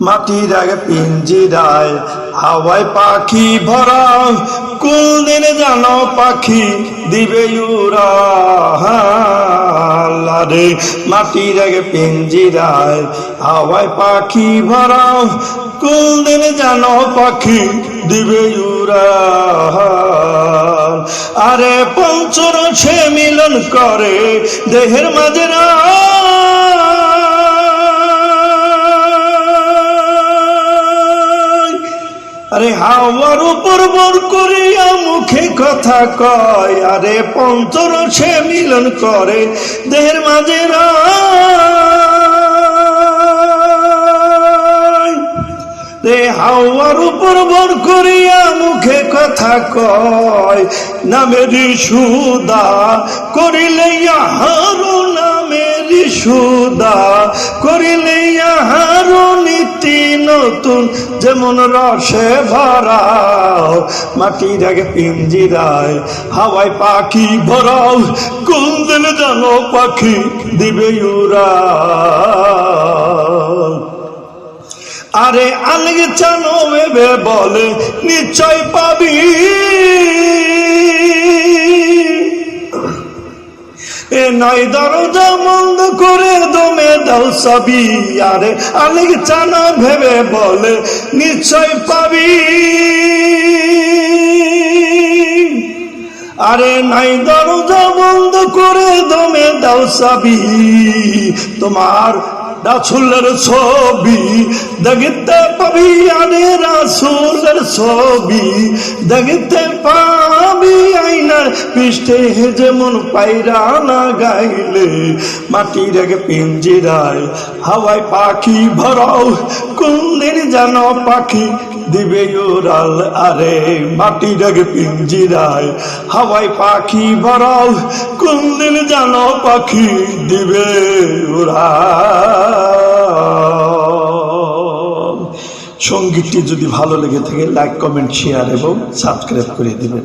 মাটির আগে পিঞ্জিরায় হাওয়ায় পাখি ভরা, কোন দিন জানো পাখি দিবে উড়া। রে মাটির আগে পিঞ্জিরায় হাওয়ায় পাখি ভরা, কোন দিন জানো পাখি দিবে উড়া। আরে পঞ্চর সে মিলন করে দেহের মাঝে না, আরে হাওয়ার উপর বর করিয়া মুখে কথা কয়। আরে পঞ্চর সে মিলন করে দেহের মাঝে রে, হাওয়ার উপর বর করিয়া মুখে কথা কয়। নামেরি সুদা করিলে হারো, নামেরি সুদা করিলে হারো, নীতি নতুন যেমন রসে ভরা। মাটির আগে পিঞ্জিরায় হাওয়ায় পাখি ভরাও, কোন দিন জানো পাখি দিবে উড়া। আরে আলগে চানো ভেবে বলে নিশ্চয় পাবি, এ নয় দরজা বন্ধ করে দমে দাও সবই। আরে আলগে চানো ভেবে বলে নিশ্চয় পাবি, আরে নাই দরজা বন্ধ করে দমে দাও সবই। তোমার রাসূলের ছবি দেখতে পাবি, আরে রাসূলের ছবি দেখতে পাবি। আয়নার পৃষ্ঠে যেমন পায়রা না গাইলে, মাটির আগে পিঞ্জিরায় হাওয়ায় পাখি ভরাও, কোন দিন জানো পাখি দিবে উড়াল। আরে মাটির আগে পিঞ্জিরায় হাওয়ায় পাখি ভরাও, কোন দিন জানো পাখি দিবে উড়াল। সঙ্গীতটি যদি ভালো লেগে থাকে লাইক, কমেন্ট, শেয়ার এবং সাবস্ক্রাইব করে দিবেন।